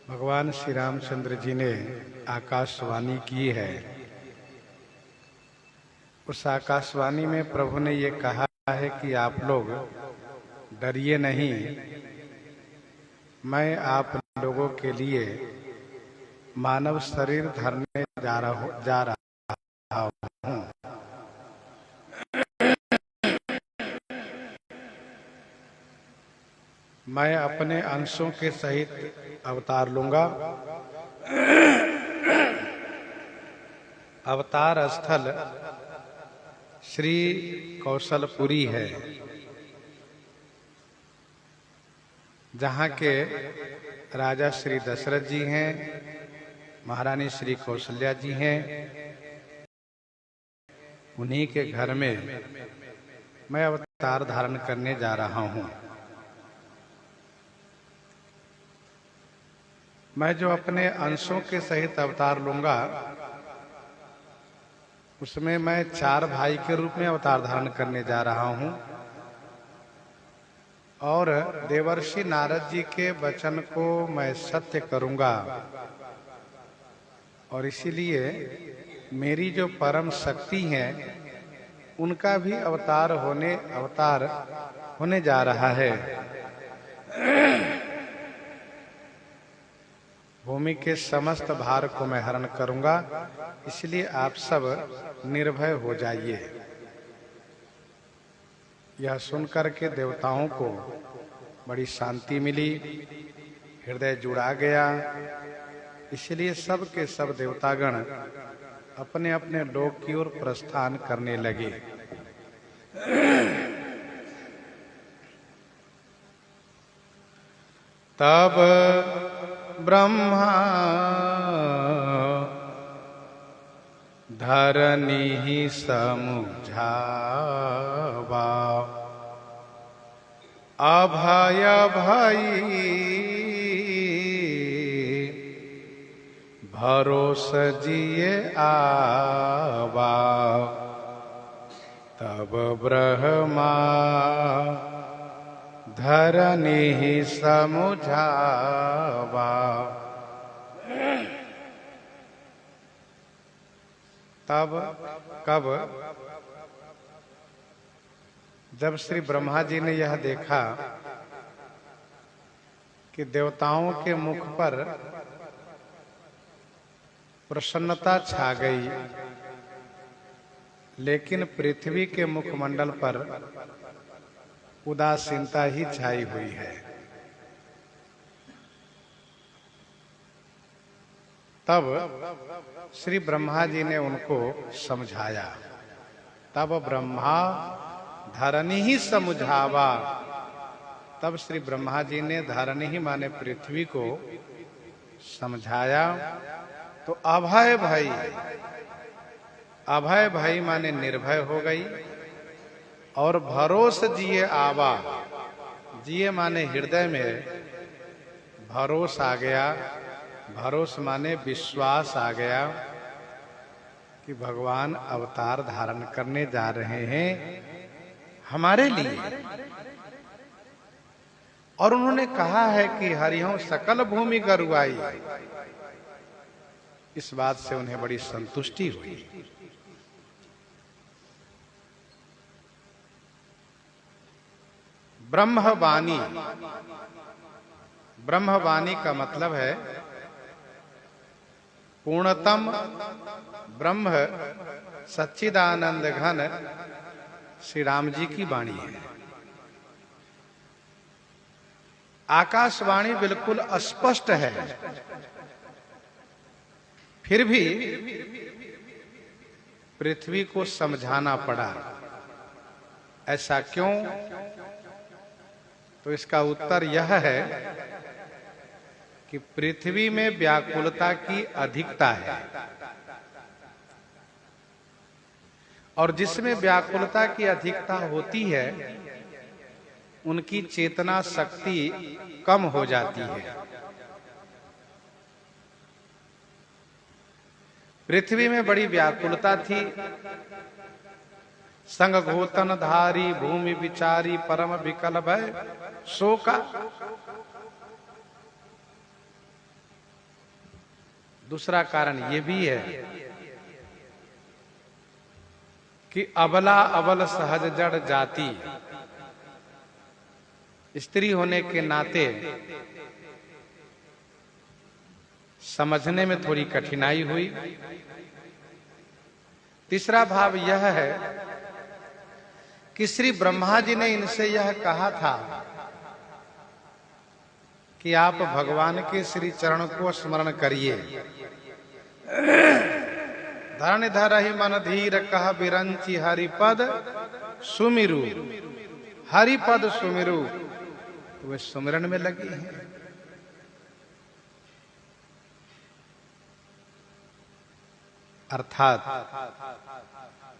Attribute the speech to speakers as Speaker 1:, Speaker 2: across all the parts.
Speaker 1: भगवान श्री रामचंद्र जी ने आकाशवाणी की है। उस आकाशवाणी में प्रभु ने ये कहा है कि आप लोग डरिए नहीं, मैं आप लोगों के लिए मानव शरीर धरने जा रहा हूँ। मैं अपने अंशों के सहित अवतार लूंगा। अवतार स्थल श्री कौशलपुरी है, जहाँ के राजा श्री दशरथ जी हैं, महारानी श्री कौशल्या जी हैं। उन्हीं के घर में मैं अवतार धारण करने जा रहा हूँ। मैं जो अपने अंशों के सहित अवतार लूंगा, उसमें मैं 4 भाई के रूप में अवतार धारण करने जा रहा हूं और देवर्षि नारद जी के वचन को मैं सत्य करूंगा। और इसीलिए मेरी जो परम शक्ति है, उनका भी अवतार होने जा रहा है। भूमि के समस्त भार को मैं हरण करूंगा, इसलिए आप सब निर्भय हो जाइए। यह सुनकर के देवताओं को बड़ी शांति मिली, हृदय जुड़ा गया। इसलिए सब के सब देवतागण अपने अपने लोक की ओर प्रस्थान करने लगे। तब ब्रह्मा धरनी समुझावा, अभय भई भरोस जिए आवा। तब ब्रह्मा धरनी समुझावा। तब कब जब श्री ब्रह्मा जी ने यह देखा कि देवताओं के मुख पर प्रसन्नता छा गई, लेकिन पृथ्वी के मुखमंडल पर उदासीनता ही छाई हुई है, तब श्री ब्रह्मा जी ने उनको समझाया। तब ब्रह्मा धरनी ही समुझावा। तब श्री ब्रह्मा जी ने धरनी ही माने पृथ्वी को समझाया। तो अभय भाई माने निर्भय हो गई। और भरोस जिए आवा, जिए माने हृदय में भरोस आ गया। भरोस माने विश्वास आ गया कि भगवान अवतार धारण करने जा रहे हैं हमारे लिए। और उन्होंने कहा है कि हरिओं सकल भूमि गरुआई। इस बात से उन्हें बड़ी संतुष्टि हुई। ब्रह्मवाणी, ब्रह्मवाणी का मतलब है पूर्णतम ब्रह्म सच्चिदानंद घन श्री राम जी की वाणी है। आकाशवाणी बिल्कुल अस्पष्ट है, फिर भी पृथ्वी को समझाना पड़ा। ऐसा क्यों? तो इसका उत्तर यह है कि पृथ्वी में व्याकुलता की अधिकता है, और जिसमें व्याकुलता की अधिकता होती है, उनकी चेतना शक्ति कम हो जाती है। पृथ्वी में बड़ी व्याकुलता थी। संग घोतन धारी भूमि विचारी परम विकल भय शोका। दूसरा कारण ये भी है कि अबला अबल सहज जड़ जाति, स्त्री होने के नाते समझने में थोड़ी कठिनाई हुई। तीसरा भाव यह है कि श्री ब्रह्मा जी ने इनसे यह कहा था कि आप भगवान के श्री चरण को स्मरण करिए। धरण धरहि मन धीर कह बिरंची हरिपद सुमिरु, हरिपद सुमिरु, तो वे सुमिरन में लगी हैं। अर्थात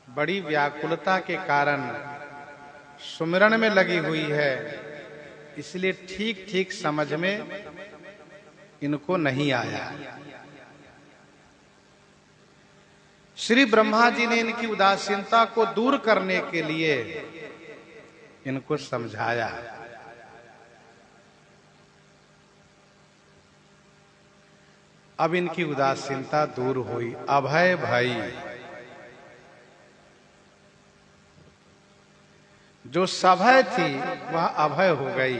Speaker 1: बड़ी व्याकुलता के कारण सुमिरन में लगी हुई है, इसलिए ठीक ठीक समझ में इनको नहीं आया। श्री ब्रह्मा जी ने इनकी उदासीनता को दूर करने के लिए इनको समझाया। अब इनकी उदासीनता दूर हुई। अभय भई, जो सभय थी वह अभय हो गई।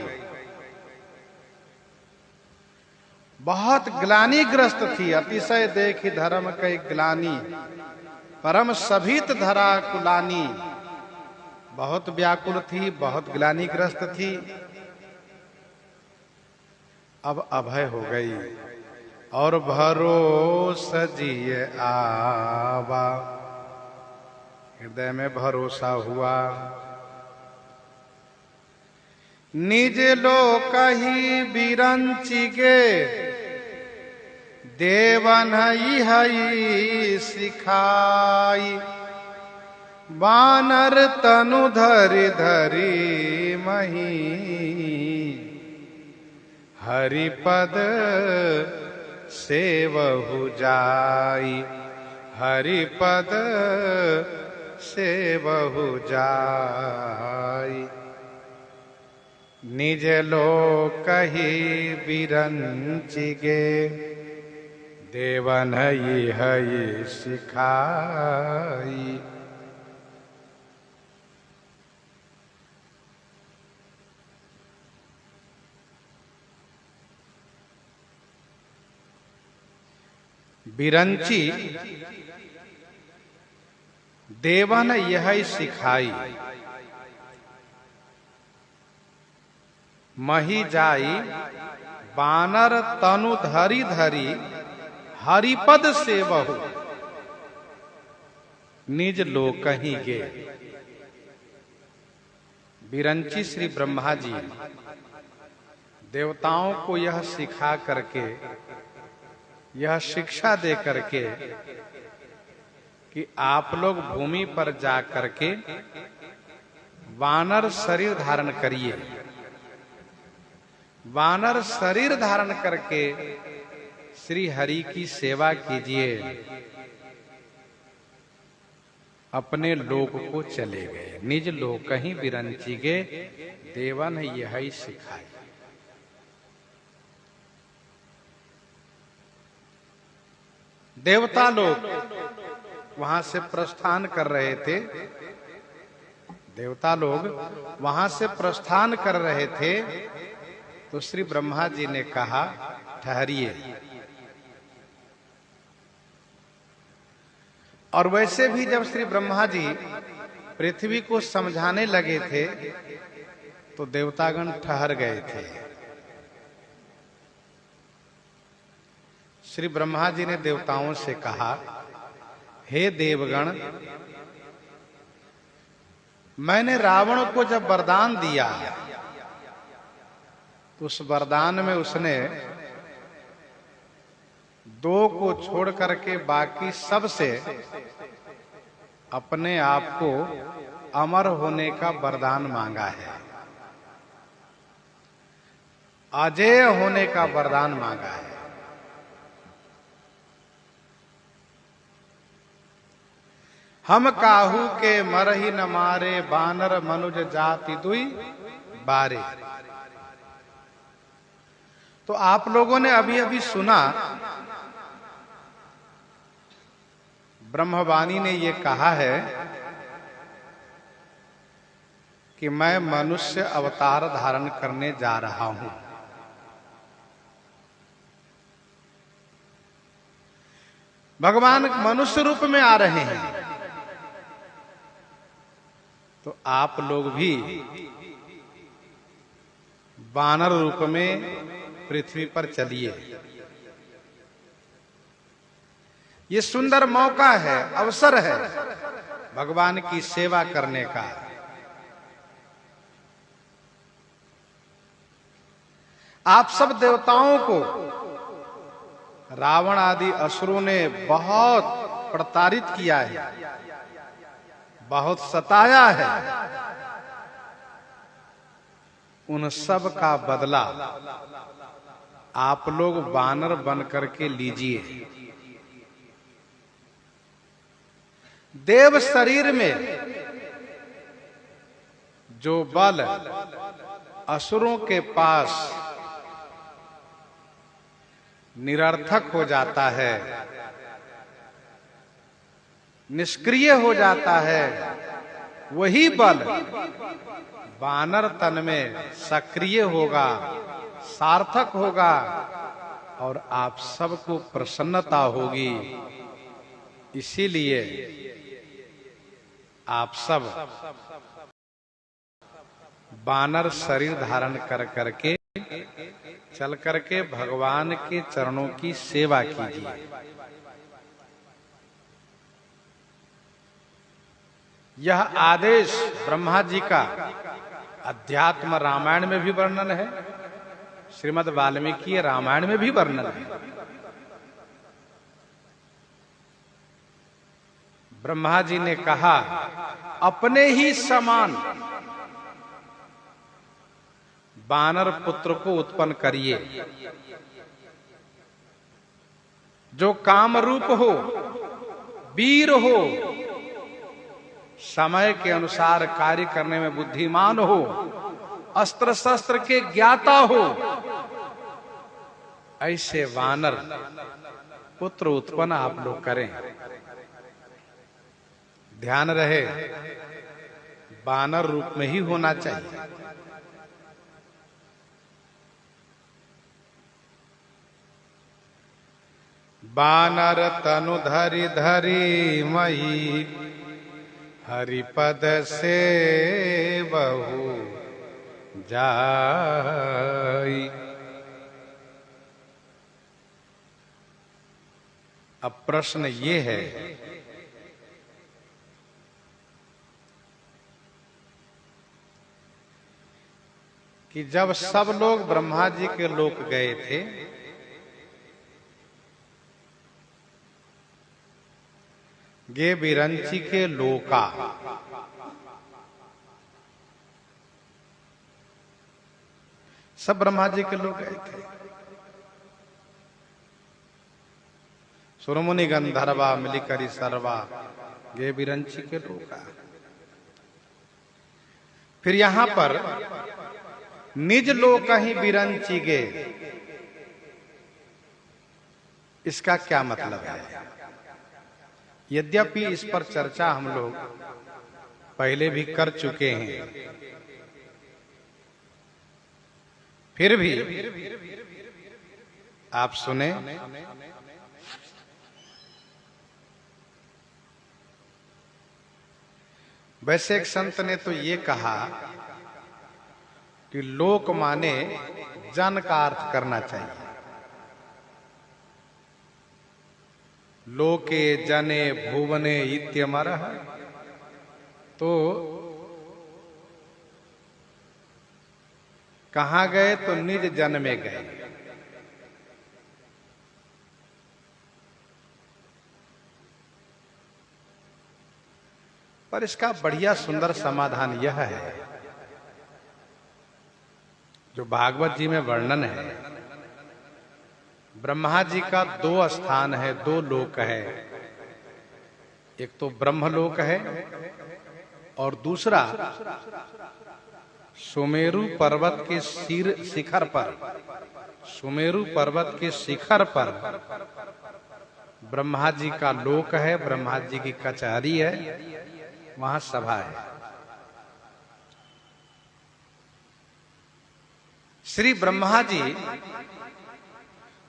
Speaker 1: बहुत ग्लानिग्रस्त थी, अतिशय देखी धर्म कई ग्लानि, परम सभीत धरा कुलानी। बहुत व्याकुल थी, बहुत ग्लानिग्रस्त थी, अब अभय हो गई। और भरोसा जिए आवा, हृदय में भरोसा हुआ। निज लोक ही बिरंची गे, देवन हई सिखाई। बानर तनु धरि धरि मही, हरिपद सेवहु जाई। हरिपद सेवहु जाई। निज लोक ही बिरंची गे, देवन हई सिखाई। बिरंची देवन यह सिखाई। मही जाई बानर तनु धरी धरी, हरिपद सेवहु निज लोक ही गे। बिरंची श्री ब्रह्मा जी देवताओं को यह सिखा करके, यह शिक्षा दे करके कि आप लोग भूमि पर जा करके वानर शरीर धारण करिए। वानर शरीर धारण करके श्री हरि की सेवा कीजिए। अपने लोक को चले गए। निज लोक ही बिरंची गे, देवन यह सिखाए। देवता लोग वहां से प्रस्थान कर रहे थे। देवता लोग वहां से प्रस्थान कर रहे थे तो श्री ब्रह्मा जी ने कहा, ठहरिए। और वैसे भी जब श्री ब्रह्मा जी पृथ्वी को समझाने लगे थे तो देवतागण ठहर गए थे। श्री ब्रह्मा जी ने देवताओं से कहा, हे देवगण, मैंने रावण को जब वरदान दिया तो उस वरदान में उसने 2 को छोड़ करके बाकी सब से अपने आप को अमर होने का वरदान मांगा है, अजेय होने का वरदान मांगा है। हम काहू के मरहि न मारे, बानर मनुज जाति दुई बारे। तो आप लोगों ने अभी अभी सुना, ब्रह्मवाणी ने ये कहा है कि मैं मनुष्य अवतार धारण करने जा रहा हूं। भगवान मनुष्य रूप में आ रहे हैं, तो आप लोग भी वानर रूप में पृथ्वी पर चलिए। ये सुंदर मौका है, अवसर है भगवान की सेवा करने का। आप सब देवताओं को रावण आदि असुरों ने बहुत प्रताड़ित किया है, बहुत सताया है। उन सब का बदला आप लोग वानर बन करके लीजिए। देव शरीर में जो बल असुरों के पास निरर्थक हो जाता है, निष्क्रिय हो जाता है, वही बल वानर तन में सक्रिय होगा, सार्थक होगा और आप सबको प्रसन्नता होगी। इसीलिए आप सब वानर शरीर धारण कर करके चल करके भगवान के चरणों की सेवा कीजिए। यह आदेश ब्रह्मा जी का अध्यात्म रामायण में भी वर्णन है, श्रीमद् वाल्मीकि रामायण में भी वर्णन है। ब्रह्मा जी ने कहा, अपने ही समान वानर पुत्र को उत्पन्न करिए, जो कामरूप हो, वीर हो, समय के अनुसार कार्य करने में बुद्धिमान हो, अस्त्र शस्त्र के ज्ञाता हो, ऐसे वानर पुत्र उत्पन्न आप लोग करें। ध्यान रहे, वानर रूप में ही होना चाहिए। वानर तनु धरि धरि मही, हरिपद से बहु जाई। अब प्रश्न ये है कि जब सब लोग ब्रह्मा जी के लोक गए थे, गे विरंची के लोका, सब ब्रह्मा जी के लोग गए थे। सुरमुनि गंधर्वा मिलिकरी सर्वा गे विरंची के लोका। फिर यहां पर निज लोक ही विरंची गे, इसका क्या मतलब है? यद्यपि इस पर चर्चा हम लोग पहले भी कर चुके हैं, फिर भी आप सुने। वैसे एक संत ने तो ये कहा कि लोक माने जन का अर्थ करना चाहिए। लोके जने भुवने इत्यमरः, तो कहां गए? तो निज जन में गए। पर इसका बढ़िया सुंदर समाधान यह है, जो भागवत जी में वर्णन है। ब्रह्मा जी का दो स्थान है, दो लोक है। एक तो ब्रह्मलोक है और दूसरा सुमेरु पर्वत के शिखर पर सुमेरु पर्वत के शिखर पर ब्रह्मा जी का लोक है, ब्रह्मा जी की कचहरी है, वहां सभा है। श्री ब्रह्मा जी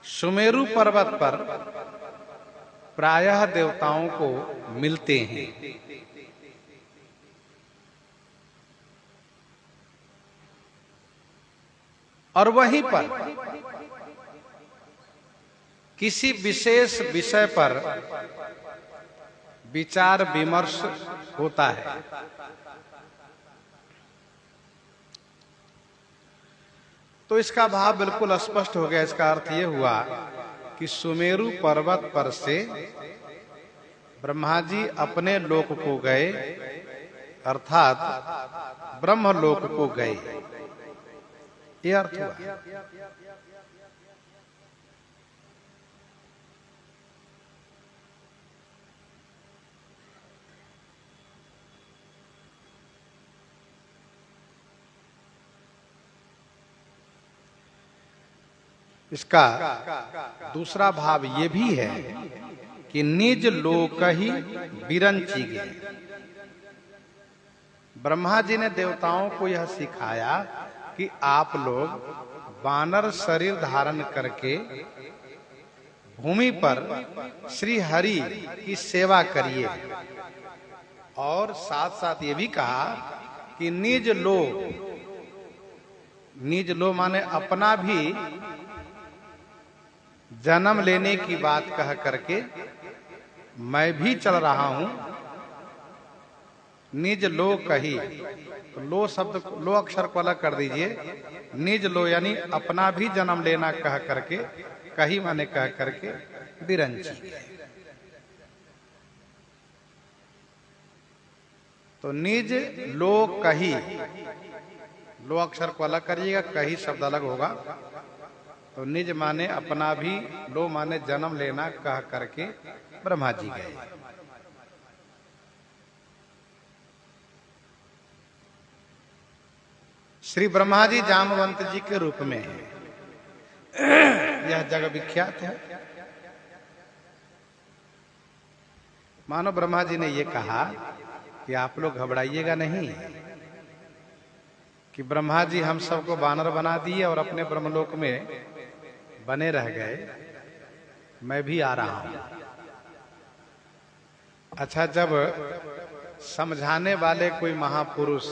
Speaker 1: सुमेरु पर्वत पर प्रायः देवताओं को मिलते हैं। और वहीं पर किसी विशेष विषय पर विचार विमर्श होता है। तो इसका भाव बिल्कुल स्पष्ट हो गया। इसका अर्थ यह हुआ कि सुमेरु पर्वत पर से ब्रह्मा जी अपने लोक को गए, अर्थात ब्रह्मलोक को गए, यह अर्थ हुआ। इसका दूसरा भाव ये भी है कि निज लोक ही विरंची गए। ब्रह्मा जी ने देवताओं को यह सिखाया कि आप लोग वानर शरीर धारण करके भूमि पर श्री हरि की सेवा करिए, और साथ साथ ये भी कहा कि निज लो माने अपना भी जन्म लेने की बात कह करके मैं भी चल रहा हूं। निज लो कही, तो लो शब्द, लो अक्षर को अलग कर दीजिए। निज लो यानी अपना भी जन्म लेना कह करके, कही माने कह करके विरंची। तो निज लो कही, लो अक्षर को अलग करिएगा, कही शब्द अलग होगा। तो निज माने अपना भी, लो माने जन्म लेना कह करके ब्रह्मा जी गए। श्री ब्रह्मा जी जामवंत जी के रूप में है, यह जगह विख्यात है। मानो ब्रह्मा जी ने यह कहा कि आप लोग घबराइएगा नहीं कि ब्रह्मा जी हम सबको वानर बना दिए और अपने ब्रह्मलोक में बने रह गए, मैं भी आ रहा हूं। अच्छा, जब समझाने वाले कोई महापुरुष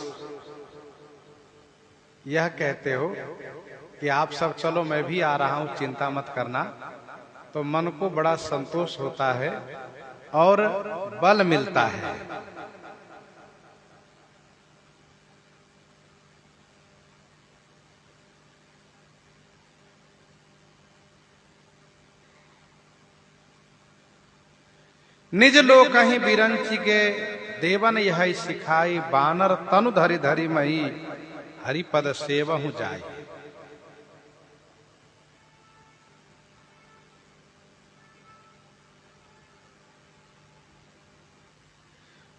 Speaker 1: यह कहते हो कि आप सब चलो मैं भी आ रहा हूं, चिंता मत करना, तो मन को बड़ा संतोष होता है और बल मिलता है। निज लोक ही विरंची के देवन यह सिखाई, बानर तनु धरि धरि मही हरिपद सेवहु जाई।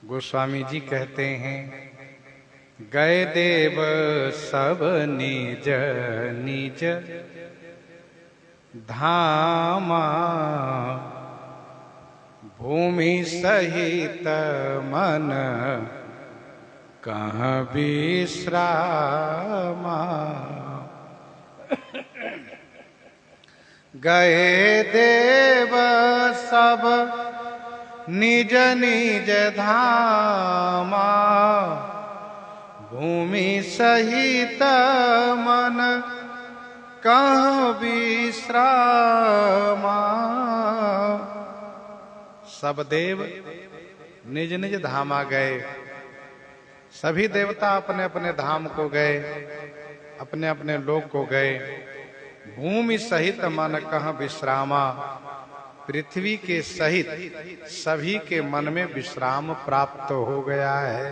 Speaker 1: गोस्वामी जी कहते हैं, गए देव सब निज निज धामा, भूमि सहित मन कहाँ विश्रामा। गए देव सब निज निज धामा, भूमि सहित मन कहाँ विश्रामा। सब देव निज निज धाम आ गए, सभी देवता अपने अपने धाम को गए, अपने अपने लोक को गए। भूमि सहित मन कहाँ विश्रामा, पृथ्वी के सहित सभी के मन में विश्राम प्राप्त हो गया है।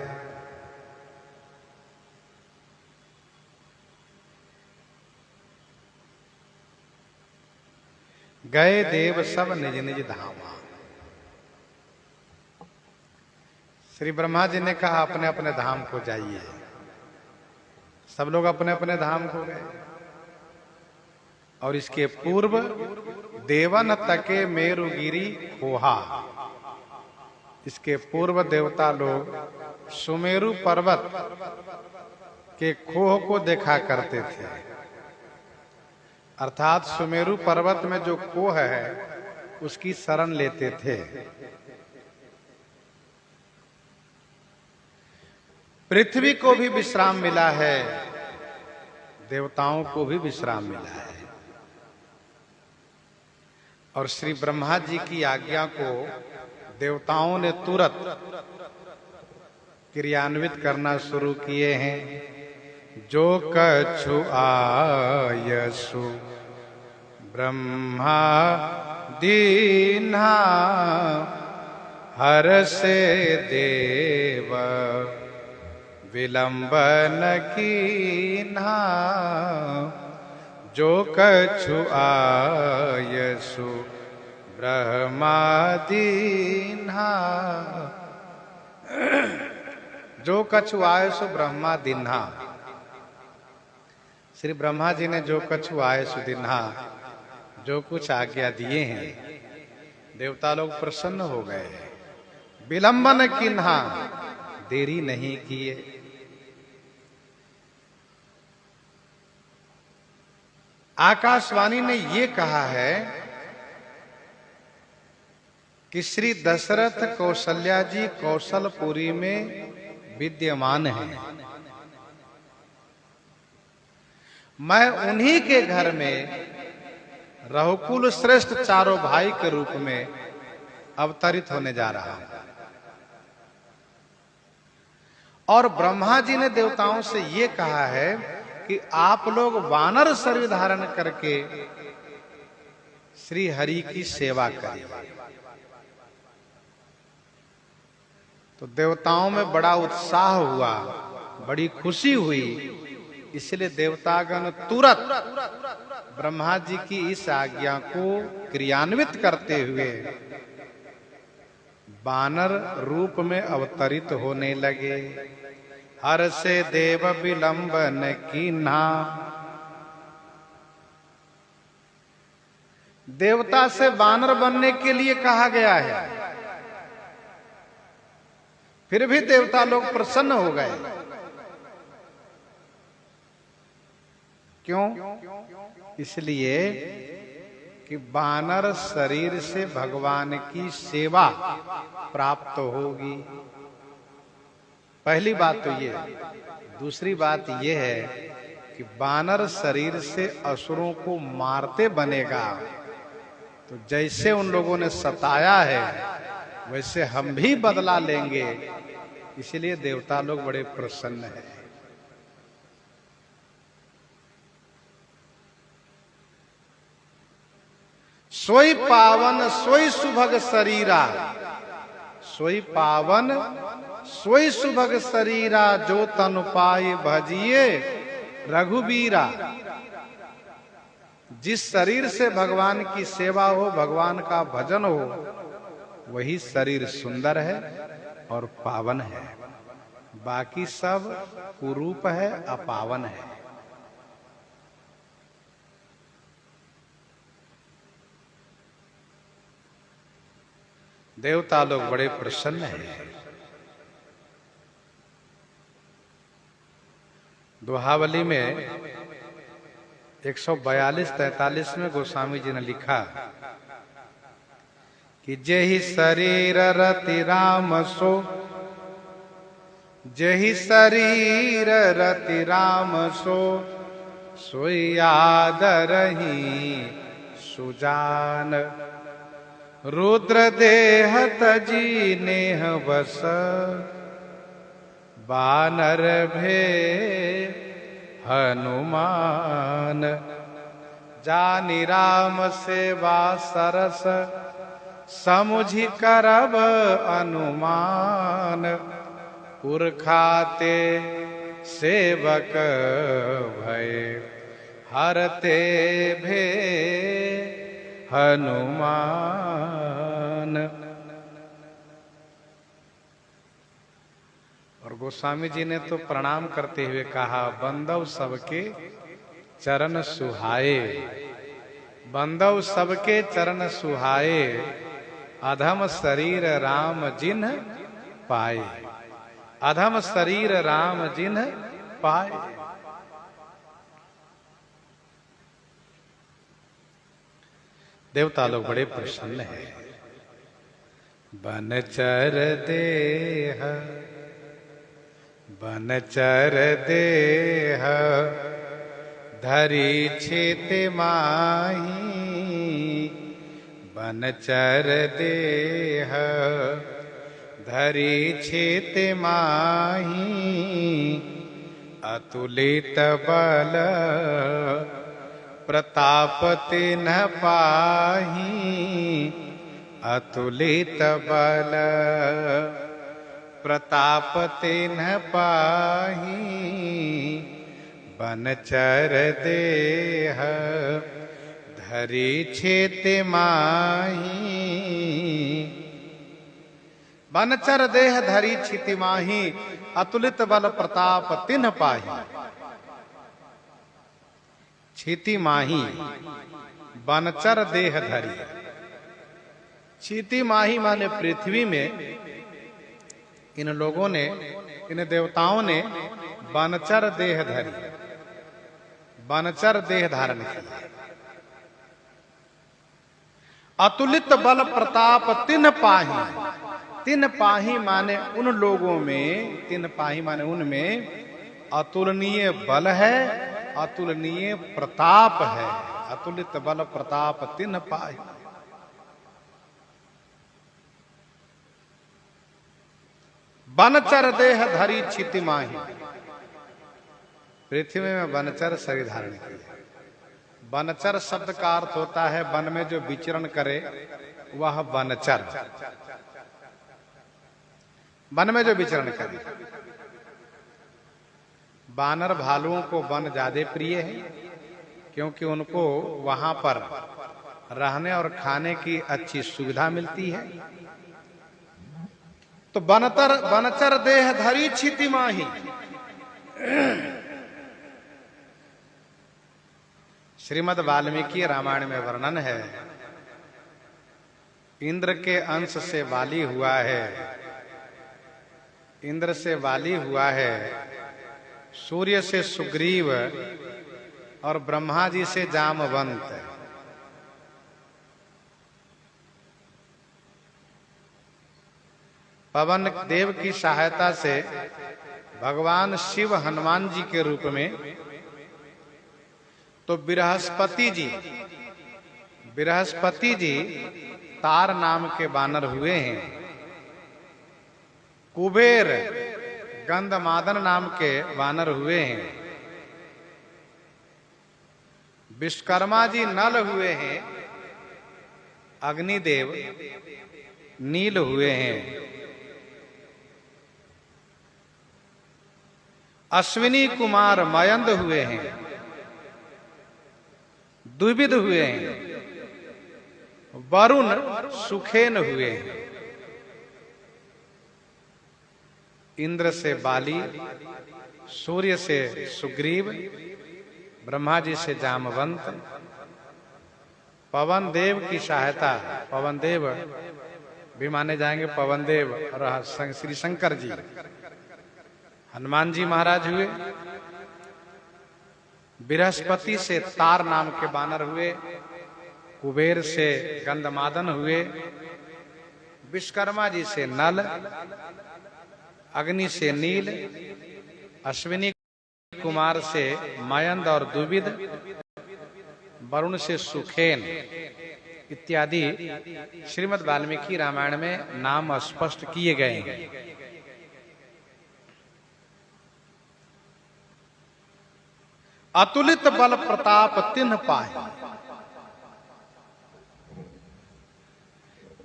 Speaker 1: गए देव सब निज निज धामा। श्री ब्रह्मा जी ने कहा अपने अपने धाम को जाइए, सब लोग अपने अपने धाम को गए। और इसके पूर्व देवन तके मेरुगिरी खोहा, इसके पूर्व देवता लोग सुमेरु पर्वत के खोह को देखा करते थे। अर्थात सुमेरु पर्वत में जो खोह है उसकी शरण लेते थे। पृथ्वी को भी विश्राम मिला है, देवताओं को भी विश्राम मिला है। और श्री ब्रह्मा जी की आज्ञा को देवताओं ने तुरंत क्रियान्वित करना शुरू किए हैं। जो कछु आयसु ब्रह्मा दीन्हा, हर्षे देव विलंबन कीन्हा। जो कछु आयसु ब्रह्मा दीन्हा, जो कछु आयसु ब्रह्मा दीन्हा। श्री ब्रह्मा जी ने जो कछु आयसु दीन्हा, जो कुछ आज्ञा दिए हैं, देवता लोग प्रसन्न हो गए। विलंबन कीन्हा, देरी नहीं किए। आकाशवाणी ने ये कहा है कि श्री दशरथ कौशल्या जी कौशलपुरी में विद्यमान हैं। मैं उन्हीं के घर में रघुकुल श्रेष्ठ चारों भाई के रूप में अवतरित होने जा रहा हूं। और ब्रह्मा जी ने देवताओं से ये कहा है कि आप लोग वानर शरीर धारण करके श्री हरि की सेवा करें। तो देवताओं में बड़ा उत्साह हुआ, बड़ी खुशी हुई। इसलिए देवतागण तुरंत ब्रह्मा जी की इस आज्ञा को क्रियान्वित करते हुए वानर रूप में अवतरित होने लगे। हर्षे देव विलंबन कीन्हा, देवता से वानर बनने के लिए कहा गया है, फिर भी देवता लोग प्रसन्न हो गए। क्यों? इसलिए कि वानर शरीर से भगवान की सेवा प्राप्त होगी। पहली बात तो ये। दूसरी बात ये है कि वानर शरीर से असुरों को मारते बनेगा। तो जैसे उन लोगों ने सताया है वैसे हम भी बदला लेंगे। इसलिए देवता लोग बड़े प्रसन्न हैं। सोई पावन सोई सुभग शरीरा, सोई पावन सोई सुभग शरीरा, जो तनु पाए भजिए रघुबीरा। जिस शरीर से भगवान की सेवा हो, भगवान का भजन हो, वही शरीर सुंदर है और पावन है। बाकी सब कुरूप है, अपावन है। देवता लोग बड़े प्रसन्न हैं। दोहावली में 142-43 में गोस्वामी जी ने लिखा कि जेहि शरीर रति राम सो, जेहि शरीर रति राम सो, सोई आदरहि सुजान। रुद्र देह तजी नेह बस, बानर भे हनुमान। जानि राम सेवा सरस, समुझि करब अनुमान। पुरखाते सेवक भय, हरते भे हनुमान। और गोस्वामी जी ने तो प्रणाम करते हुए कहा, बंदव सबके चरण सुहाए। बंदव सबके चरण सुहाए, अधम शरीर राम जिन्ह पाए। अधम शरीर राम जिन्ह पाए। देवता लोग बड़े प्रसन्न हैं। बनचर देह, बनचर देह, धरी छित माही। बनचर देह, धरी छित माही। अतुलित बल, प्रताप तिन्ह पाही। अतुलित बल, प्रताप तिन्ह पाही। बनचर देह, धरी छित माही। बनचर देह धरी छित माही, अतुलित बल प्रताप तिन्ह पाही। छिति माही, बनचर देह धरी। छिति माही माने पृथ्वी में इन लोगों ने, इन देवताओं ने बनचर देह धरी, बनचर देह धारण किया। अतुलित बल प्रताप तिन्ह पाही। तिन्ह पाही माने उन लोगों में, तिन्ह पाही माने उनमें अतुलनीय बल है, अतुलनीय प्रताप है। अतुलित बल प्रताप तिन्ह पाही। बनचर देह धरी छिति माही। पृथ्वी में बनचर शरीर धारण किया। बनचर शब्द का अर्थ होता है वन में जो विचरण करे वह बनचर। वन में जो विचरण करे। बानर भालुओं को वन ज्यादा प्रिय है, क्योंकि उनको वहां पर रहने और खाने की अच्छी सुविधा मिलती है। तो बनचर देह धरी छिति माही। श्रीमद् वाल्मीकि रामायण में वर्णन है, इंद्र के अंश से वाली हुआ है, इंद्र से वाली हुआ है, सूर्य से सुग्रीव और ब्रह्मा जी से जामवंत। पवन देव की सहायता से भगवान शिव हनुमान जी के रूप में, तो बृहस्पति जी तार नाम के वानर हुए हैं। कुबेर गंधमादन नाम के वानर हुए हैं। विश्वकर्मा जी नल हुए हैं। अग्निदेव नील हुए हैं। अश्विनी कुमार मयंद हुए हैं। द्विविध हुए हैं। वरुण सुखेन हुए हैं। इंद्र से बाली, सूर्य से सुग्रीव, ब्रह्मा जी से जामवंत। पवन देव की सहायता, पवन देव भी माने जाएंगे पवन देव और श्री शंकर जी। हनुमान जी महाराज हुए। बृहस्पति से तार नाम के वानर हुए। कुबेर से गंधमादन हुए। विश्वकर्मा जी से नल, अग्नि से नील, अश्विनी कुमार से मयंद और द्विविध, वरुण से सुखेन इत्यादि श्रीमद् वाल्मीकि रामायण में नाम स्पष्ट किए गए हैं। अतुलित बल प्रताप तिन्ह पाहि।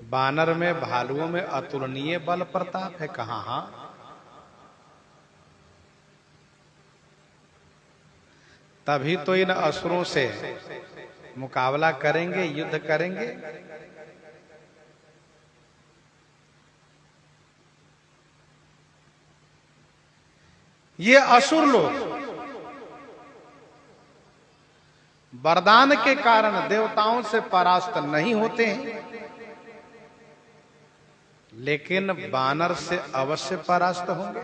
Speaker 1: बानर में, भालुओं में अतुलनीय बल प्रताप है कहाँ? तभी तो इन असुरों से मुकाबला करेंगे, युद्ध करेंगे। ये असुर लोग वरदान के कारण देवताओं से परास्त नहीं होते हैं, लेकिन वानर से अवश्य परास्त होंगे।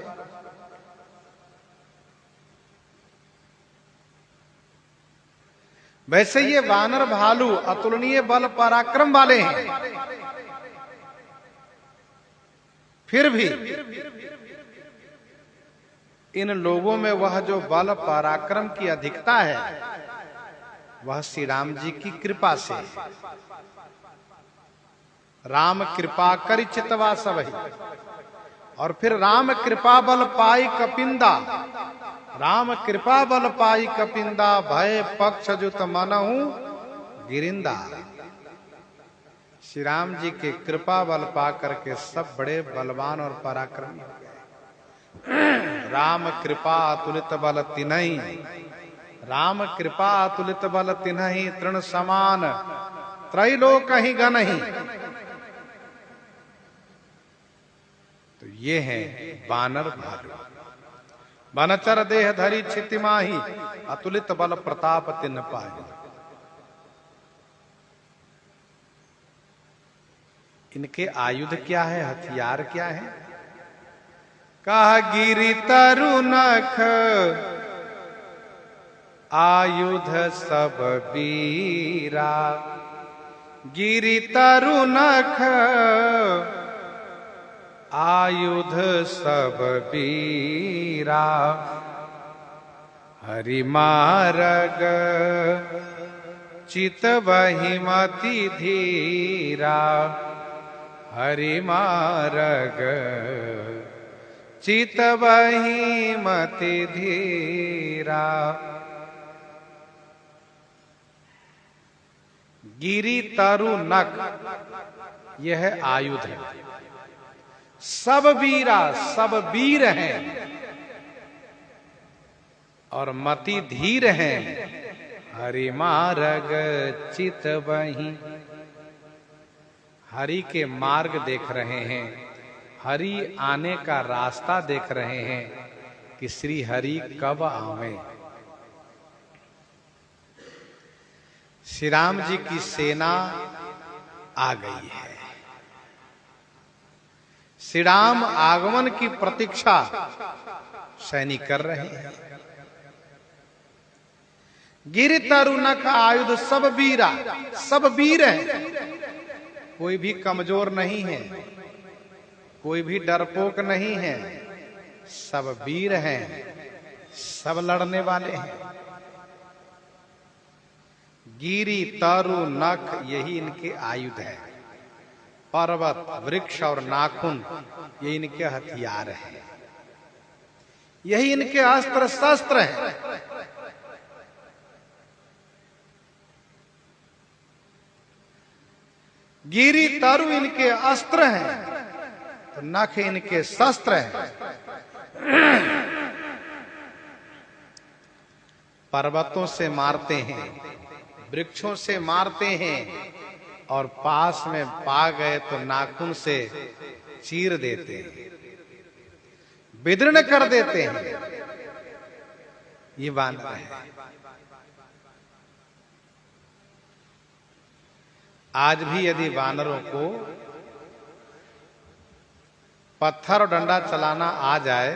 Speaker 1: वैसे ये वानर भालू अतुलनीय बल पराक्रम वाले हैं, फिर भी इन लोगों में वह जो बल पराक्रम की अधिकता है वह श्री राम जी की कृपा से। राम कृपा करि चितवा सबहि, और फिर राम कृपा बल पाई कपिंदा, राम कृपा बल पाई कपिंदा, भय पक्ष जुत मनहु गिरिंदा। श्री राम जी के कृपा बल पा करके सब बड़े बलवान और पराक्रमी हो गए। राम कृपा अतुलित बल तिन्हि, राम कृपा अतुलित बल तिन्हि, तृण समान त्रैलोक ही गनहि। तो ये है वानर भालू। वनचर देह धरि क्षिति माही, अतुलित बल प्रताप तिन्ह पाहि। इनके आयुध क्या है, हथियार क्या है? कहा गिरि तरु नख, आयुध सब वीरा। गिरि तरु नख, आयुध सब वीरा। हरि मारग चितवहि मति धीरा। हरि मारग चितवहि मति धीरा। गिरि तरु नख यह आयुध है। सब वीरा, सब वीर हैं और मति धीर हैं। हरि मार्ग चितवहि, हरि के मार्ग देख रहे हैं, हरि आने का रास्ता देख रहे हैं कि श्री हरि कब आवे। श्री राम जी की सेना आ गई है। श्री राम आगमन की प्रतीक्षा सैनिक कर रहे हैं। गिरि तरु नख आयुध सब वीरा, सब वीर हैं। कोई भी कमजोर नहीं है, कोई भी डरपोक नहीं है, सब वीर हैं, सब लड़ने वाले हैं। गिरि तरु नख यही इनके आयुध है। पर्वत, वृक्ष और नाखून ये इनके हथियार हैं, यही इनके अस्त्र शस्त्र हैं। गिरि तरु इनके अस्त्र हैं, तो नख इनके शस्त्र हैं। पर्वतों से मारते हैं, वृक्षों से मारते हैं, और पास में पा गए तो नाखून से चीर देते हैं, विदीर्ण कर देते हैं। ये वानर है। आज भी यदि वानरों को पत्थर और डंडा चलाना आ जाए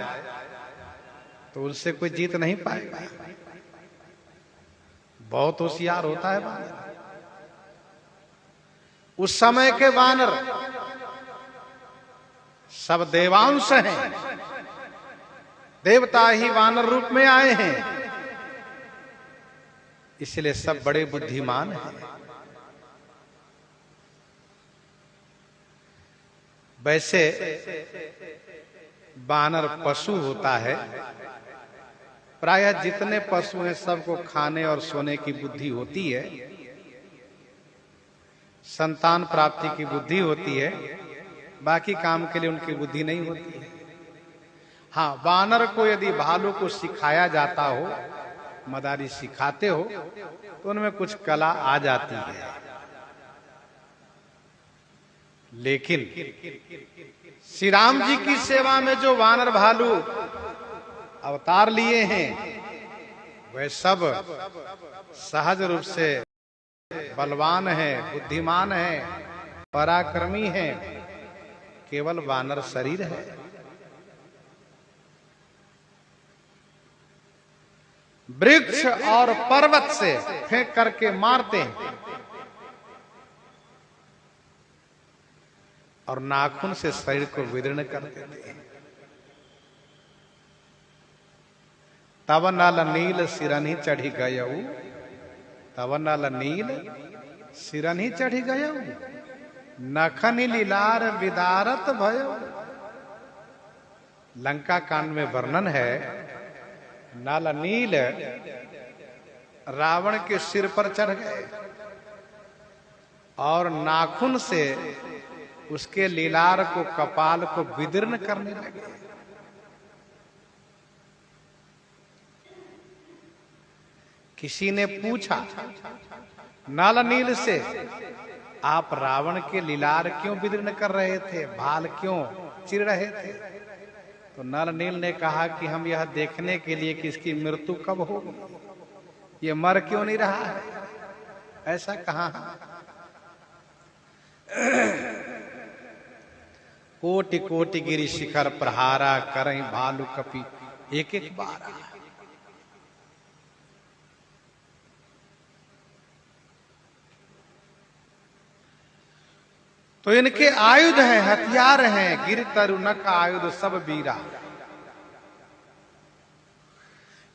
Speaker 1: तो उनसे कोई जीत नहीं पाएगा। बहुत होशियार होता है वानर। उस समय के वानर सब देवांश हैं, देवता ही वानर रूप में आए हैं, इसलिए सब बड़े बुद्धिमान हैं। वैसे वानर पशु होता है, प्रायः जितने पशु हैं सबको खाने और सोने की बुद्धि होती है, संतान प्राप्ति की बुद्धि होती है, बाकी काम के लिए उनकी बुद्धि नहीं होती है। हाँ, वानर को यदि भालू को सिखाया जाता हो, मदारी सिखाते हो, तो उनमें कुछ कला आ जाती है। लेकिन श्री राम जी की सेवा में जो वानर भालू अवतार लिए हैं वे सब सहज रूप से बलवान है, बुद्धिमान है, पराक्रमी है, केवल वानर शरीर है। वृक्ष और पर्वत से फेंक करके मारते हैं और नाखून से शरीर को विदीर्ण कर देते हैं। तब नल नील सिरनि चढ़ी गयऊ, तब नल नील सिरनि चढ़ी गयऊ, नखनि लीलार विदारत भयो। लंका कांड में वर्णन है, नल नील रावण के सिर पर चढ़ गए और नाखून से उसके लीलार को, कपाल को विदीर्ण करने लगे। किसी ने पूछा नल नील से, आप रावण के लीलार क्यों विदीर्ण कर रहे थे, भाल क्यों चिर रहे थे? तो नल नील ने कहा कि हम यह देखने के लिए कि इसकी मृत्यु कब होगी, ये मर क्यों नहीं रहा है। ऐसा कहाँ है? कोटि कोटि गिरि शिखर प्रहारा, करहीं भालु कपि एक एक बार। तो इनके आयुध हैं, हथियार हैं, गिर तरुणक आयुध सब वीरा।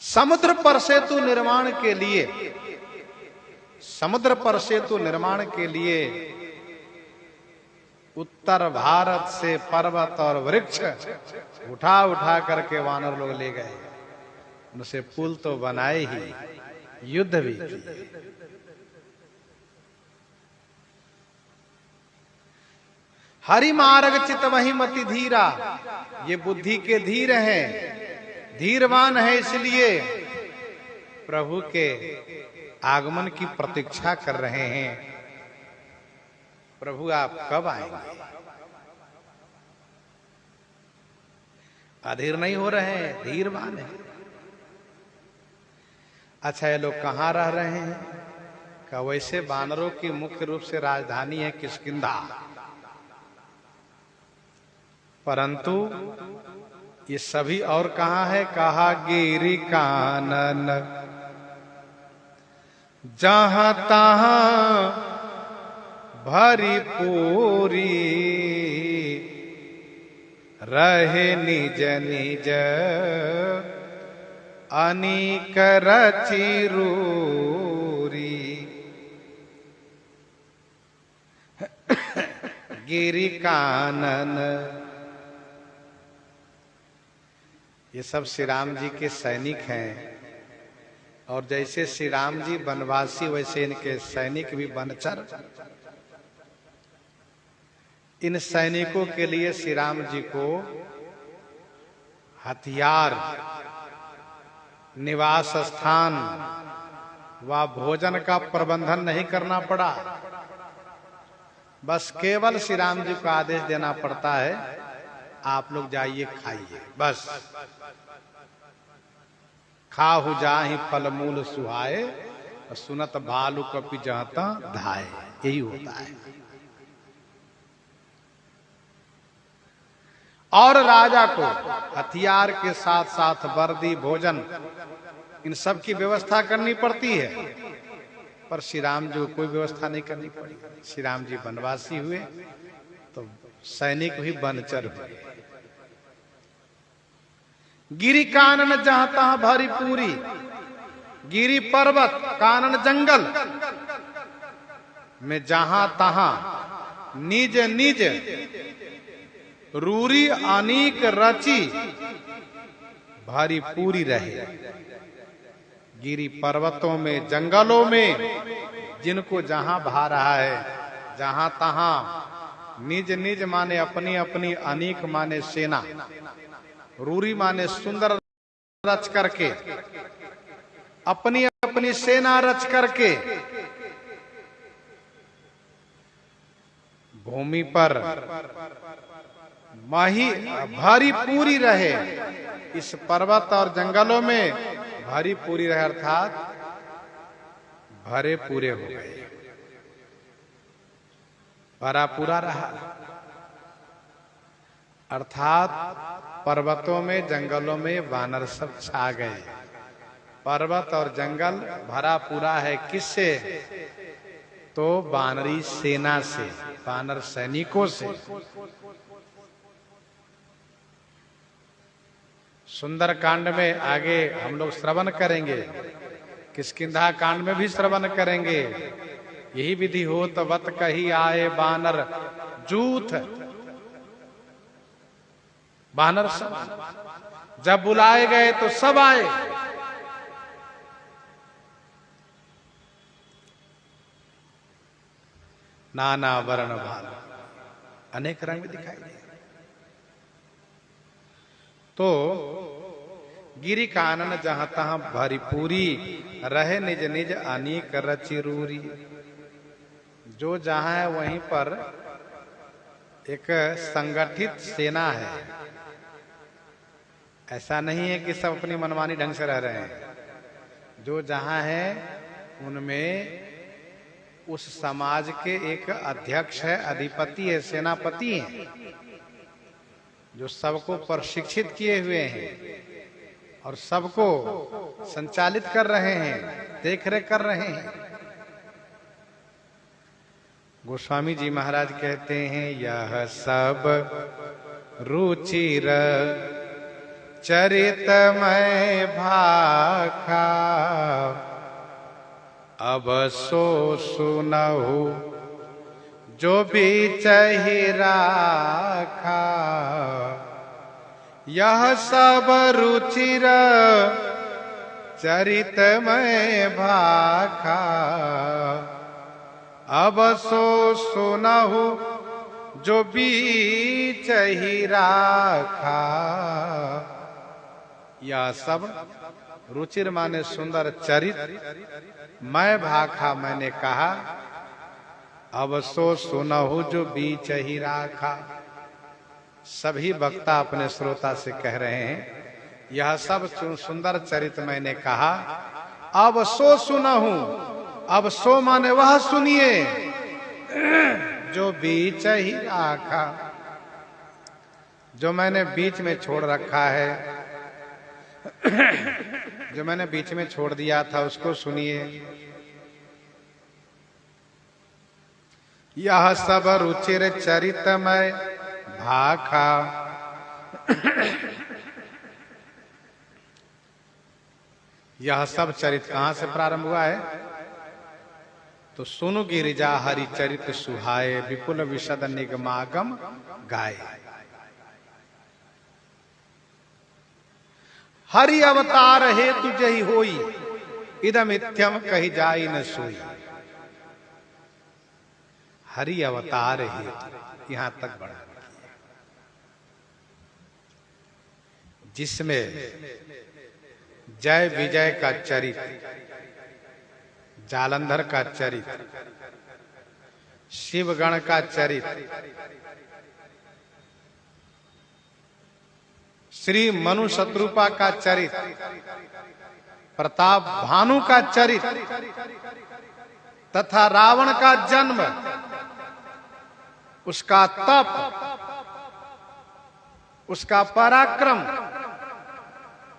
Speaker 1: समुद्र पर सेतु निर्माण के लिए, समुद्र पर सेतु निर्माण के लिए उत्तर भारत से पर्वत और वृक्ष उठा उठा करके वानर लोग ले गए। उनसे पुल तो बनाए ही, युद्ध भी किए। हरि मार्ग चित वही मति धीरा, ये बुद्धि के धीर हैं, धीरवान है, इसलिए प्रभु के आगमन की प्रतीक्षा कर रहे हैं। प्रभु आप कब आएंगे? अधीर नहीं हो रहे हैं, धीरवान है। अच्छा, ये लोग कहाँ रह रहे हैं? का वैसे वानरों की मुख्य रूप से राजधानी है किष्किंधा, परंतु ये सभी और कहाँ है? कहा गिरि कानन जहां तहां भरी पूरी, रहे निज निज अनीक रचि रूरी। गिरि कानन, ये सब श्री राम जी के सैनिक हैं, और जैसे श्री राम जी वनवासी वैसे इनके सैनिक भी वनचर। इन सैनिकों के लिए श्री राम जी को हथियार, निवास स्थान व भोजन का प्रबंधन नहीं करना पड़ा। बस केवल श्री राम जी को आदेश देना पड़ता है, आप लोग जाइए खाइए, बस। खाहु जाहि फल मूल सुहाए, सुनत भालु कपि जहता धाये। यही होता है। और राजा को हथियार के साथ साथ वर्दी, भोजन, इन सब की व्यवस्था करनी पड़ती है, पर श्री राम जी को कोई व्यवस्था नहीं करनी पड़ी। श्री राम जी वनवासी हुए तो सैनिक भी वनचर हुए। गिरि कानन जहां तहां भरी पूरी, गिरि पर्वत, कानन जंगल में जहां तहां निज निज रूरी अनीक रची भरी पूरी रहे। गिरि पर्वतों में, जंगलों में जिनको जहां भा रहा है, जहां तहां निज निज माने अपनी अपनी, अनीक माने सेना, रूरी माने सुंदर रच करके, अपनी अपनी सेना रच करके भूमि पर माही भारी पूरी रहे। इस पर्वत और जंगलों में भरी पूरी रहे, अर्थात भरे पूरे हो गए, भरा पूरा रहा, अर्थात पर्वतों में जंगलों में वानर सब छा गए। पर्वत और जंगल भरा पूरा है, किससे? तो वानरी सेना से, वानर सैनिकों से। सुंदर कांड में आगे हम लोग श्रवण करेंगे, किष्किंधा कांड में भी श्रवण करेंगे। यही विधि हो तो वत कही आए बानर जूथ, बानर सब जब बुलाए गए तो सब आए। नाना वर्ण भान, अनेक रंग दिखाई दिए। तो गिरी कानन जहां तहां भरीपूरी, रहे निज निज अनेक रचिरूरी। जो जहां है वहीं पर एक संगठित सेना है। ऐसा नहीं है कि सब अपनी मनमानी ढंग से रह रहे हैं। जो जहां है उनमें उस समाज के एक अध्यक्ष है, अधिपति है, सेनापति है, जो सबको प्रशिक्षित किए हुए हैं और सबको संचालित कर रहे हैं, देखरेख कर रहे हैं। गोस्वामी जी महाराज कहते हैं, यह सब रुचिर चरितमय भाखा, अब सो सुनहु जो भी चहि राखा। यह सब रुचिर चरितमय भाखा, अब सो सुनहु जो बीच ही राखा। यह सब रुचिर माने सुंदर चरित, मैं भाखा मैंने कहा, अब सो सुनहु जो बीच ही राखा। सभी वक्ता अपने श्रोता से कह रहे हैं, यह सब सुंदर चरित मैंने कहा, अब सो सुनहु। अब सो माने वह सुनिए जो बीच ही राखा, जो मैंने बीच में छोड़ रखा है, जो मैंने बीच में छोड़ दिया था उसको सुनिए। यह सब रुचिर चरितमय भाखा। यह सब चरित कहां से प्रारंभ हुआ है? तो सुनु गिरिजा हरि चरित सुहाए, विपुल विशद निगमागम गाए। हरि अवतार हे तुझे ही होई, इदम इत्यम कही जाई न सोई। हरि अवतार हे, यहां तक बढ़ा, जिसमें जय विजय का चरित, जालंधर का चरित, शिवगण का चरित, श्री मनु शत्रुपा का चरित, प्रताप भानु का चरित तथा रावण का जन्म, उसका तप, उसका पराक्रम,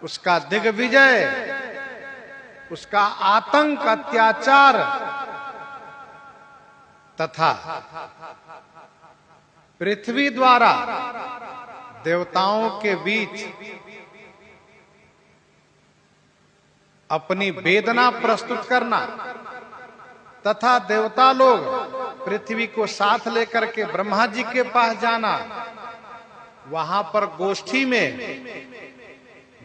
Speaker 1: उसका दिग्विजय, उसका आतंक, अत्याचार तथा पृथ्वी द्वारा देवताओं के बीच अपनी वेदना प्रस्तुत करना तथा देवता लोग पृथ्वी को साथ लेकर के ब्रह्मा जी के पास जाना, वहां पर गोष्ठी में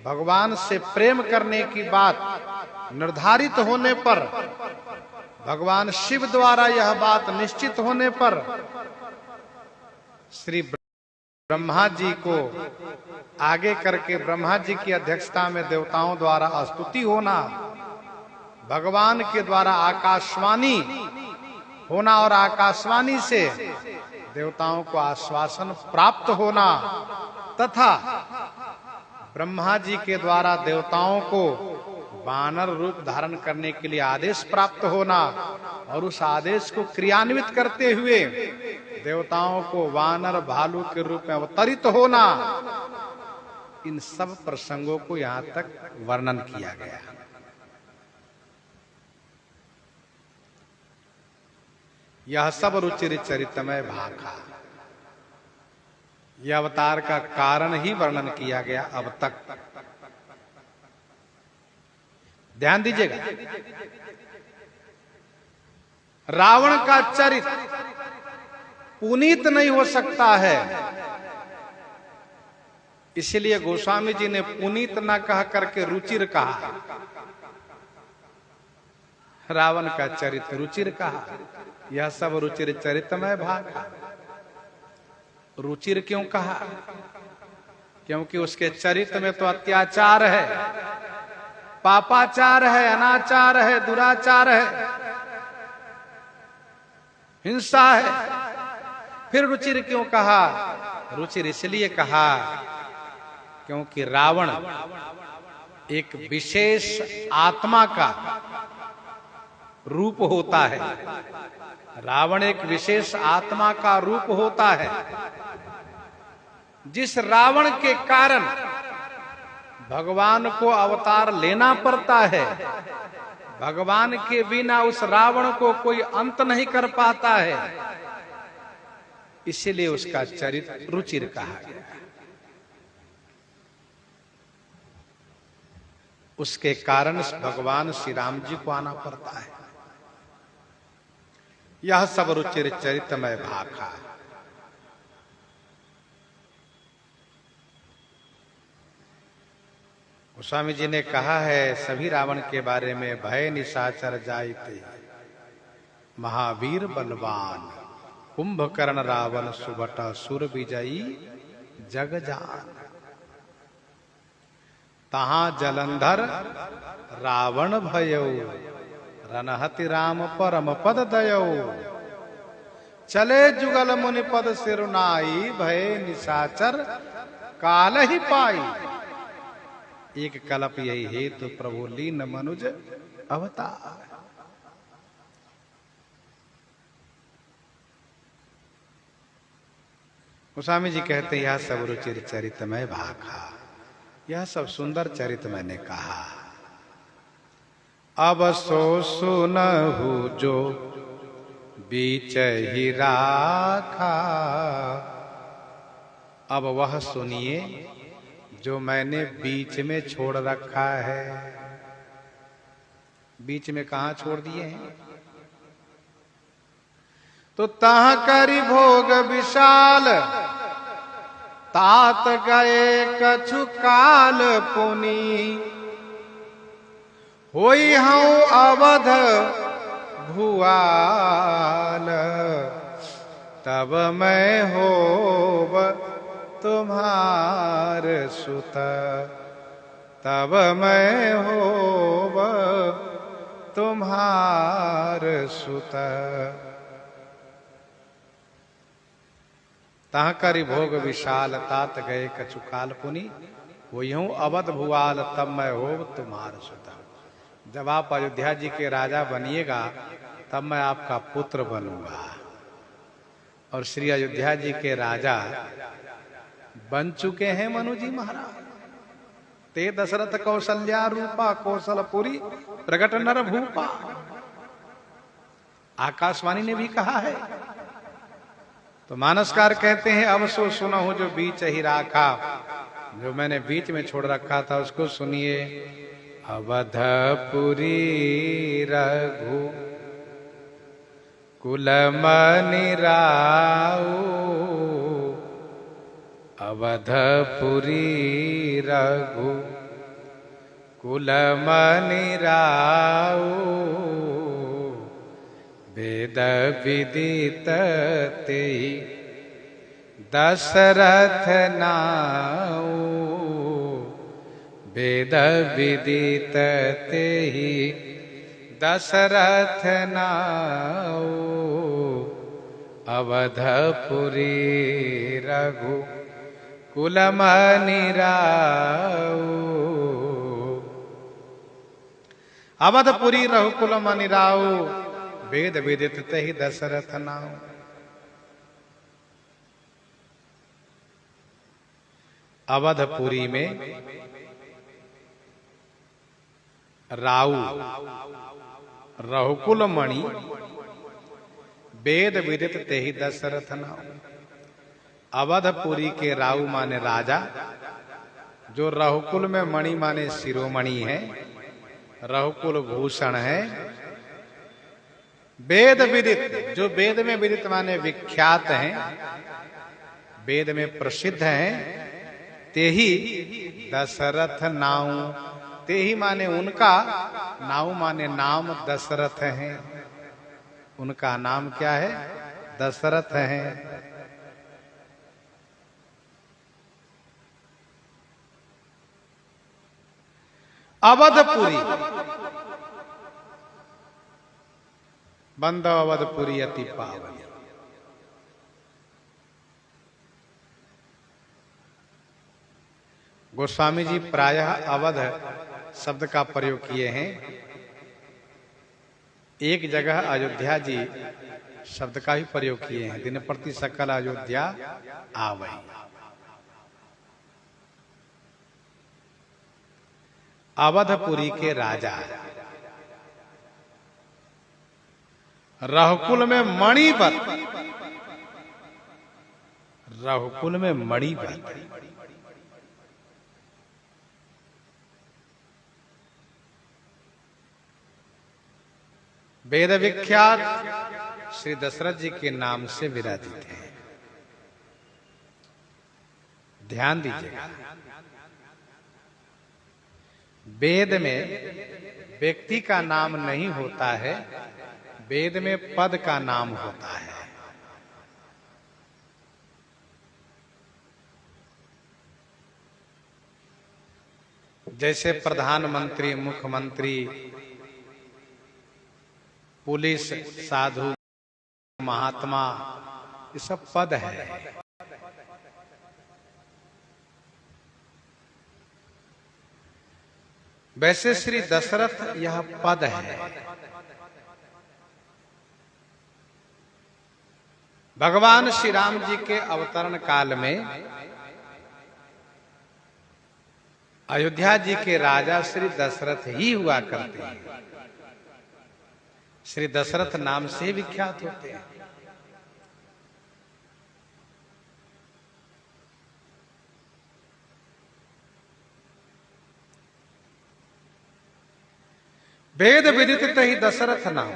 Speaker 1: भगवान से प्रेम करने की बात निर्धारित होने पर, भगवान शिव द्वारा यह बात निश्चित होने पर श्री ब्रह्मा जी को आगे करके ब्रह्मा जी की अध्यक्षता में देवताओं द्वारा स्तुति होना, भगवान के द्वारा आकाशवाणी होना और आकाशवाणी से देवताओं को आश्वासन प्राप्त होना तथा ब्रह्मा जी के द्वारा देवताओं को वानर रूप धारण करने के लिए आदेश प्राप्त होना और उस आदेश को क्रियान्वित करते हुए देवताओं को वानर भालू के रूप में अवतरित होना, इन सब प्रसंगों को यहां तक वर्णन किया गया। यह सब रुचिर चरितमय भाखा, यह अवतार का कारण ही वर्णन किया गया अब तक। ध्यान दीजिएगा, रावण का चरित्र पुनीत नहीं हो सकता है, इसलिए गोस्वामी जी ने पुनीत ना कह करके रुचिर कहा। रावण का चरित्र रुचिर कहा, यह सब रुचिर चरितमय भाग। रुचिर क्यों कहा? क्योंकि उसके चरित्र में तो अत्याचार है, पापाचार है, अनाचार है, दुराचार है, हिंसा है। फिर रुचिर क्यों कहा? रुचिर इसलिए कहा क्योंकि रावण एक विशेष आत्मा का रूप होता है। रावण एक विशेष आत्मा का रूप होता है, जिस रावण के कारण भगवान को अवतार लेना पड़ता है। भगवान के बिना उस रावण को कोई अंत नहीं कर पाता है, इसलिए उसका चरित्र रुचिर कहा गया। उसके कारण भगवान श्री राम जी को आना पड़ता है। यह सब रुचिर चरितमय भाखा। गोस्वामी जी ने कहा है सभी रावण के बारे में, भय निशाचर जायते महावीर बलवान, कुंभकर्ण रावण सुभट सुर विजयी जग जान। तहां जलंधर रावण भयौ, रनहति राम परम पद दयौ। चले जुगल मुनि पद सिरुनाई, भय निशाचर काल ही पाई। एक कल्प यही हेतु प्रभु लीन मनुज अवतार। गोस्वामी जी कहते हैं यह सब रुचिर चरितमय भाखा, यह सब सुंदर चरित्र मैंने कहा। अब सो सुनहु जो बीच ही राखा, अब वह सुनिए जो मैंने बीच में छोड़ रखा है। बीच में कहां छोड़ दिए हैं? तो तह करी भोग विशाल, तात गए कछु काल पुनी। होई हूं अवध भुआल, तब मैं होब तुम्हार सुत। तब मैं होब तुम्हार सुत। तह करी भोग विशाल, तात गए कछु काल पुनी। वही हूं अवध भुआल, तब मैं होब तुम्हार सुत। जब आप अयोध्या जी के राजा बनिएगा तब मैं आपका पुत्र बनूंगा। और श्री अयोध्या जी के राजा बन चुके हैं मनु जी महाराज। ते दशरथ कौशल्या रूपा, कौशलपुरी प्रगट नर भूपा। आकाशवाणी ने भी कहा है। तो मानसकार कहते हैं अब सो सुनहु जो बीच ही राखा, जो मैंने बीच में छोड़ रखा था उसको सुनिए। अवधपुरी रघु कुलमनि राऊ, अवधपुरी रघु कुलमनि राऊ। वेद विदित तेहि दशरथ नाऊ। वेद विदित तेहि दशरथ नाऊ। अवधपुरी रघु कुलमनि राऊ। अवधपुरी रघुकुल मनि राउ, वेद विदित तहि दशरथ नाउ। अवधपुरी में राउ रघुकुल मणि, वेद विदित तेहि दशरथ नाउ। अवधपुरी के राउ माने राजा, जो रघुकुल में मणि माने शिरोमणि है, रघुकुल भूषण है। वेद विदित, जो वेद में विदित माने विख्यात हैं, वेद में प्रसिद्ध हैं। तेहि दशरथ नाउ, तेहि माने उनका, नाउ माने नाम, दशरथ हैं। उनका नाम क्या है? दशरथ हैं। अवधपुरी, बंदो अवधपुरी अति पावन। गोस्वामी जी प्रायः अवध शब्द का प्रयोग किए हैं। एक जगह अयोध्या जी शब्द का भी प्रयोग किए हैं, दिन प्रति सकल अयोध्या आवै। अवधपुरी के राजा, रघुकुल में मणिवत, रघुकुल में मणिवत, वेद विख्यात श्री दशरथ जी के नाम से विराजित है। ध्यान दीजिएगा, वेद में व्यक्ति का नाम नहीं होता है, वेद में पद का नाम होता है। जैसे प्रधानमंत्री, मुख्यमंत्री, पुलिस, साधु, महात्मा, ये सब पद है। वैसे श्री दशरथ यह पद है। भगवान श्री राम जी के अवतरण काल में अयोध्या जी के राजा श्री दशरथ ही हुआ करते हैं। श्री दशरथ नाम से विख्यात होते हैं। वेद विदित तहि दशरथ नाम।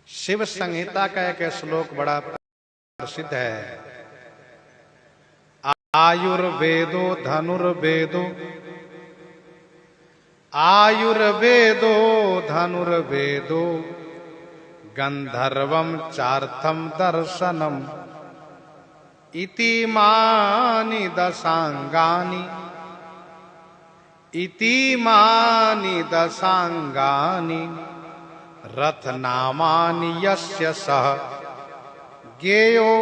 Speaker 1: शिव संहिता का एक श्लोक बड़ा प्रसिद्ध है। आयुर्वेदो धनुर्वेदो, आयुर्वेदो धनुर्वेदो, गंधर्वम चार्थम दर्शनम, इतिमानि दशांगानि, इतिमानि दशांगानि, रथनामानि यस्य सह, ज्ञेयो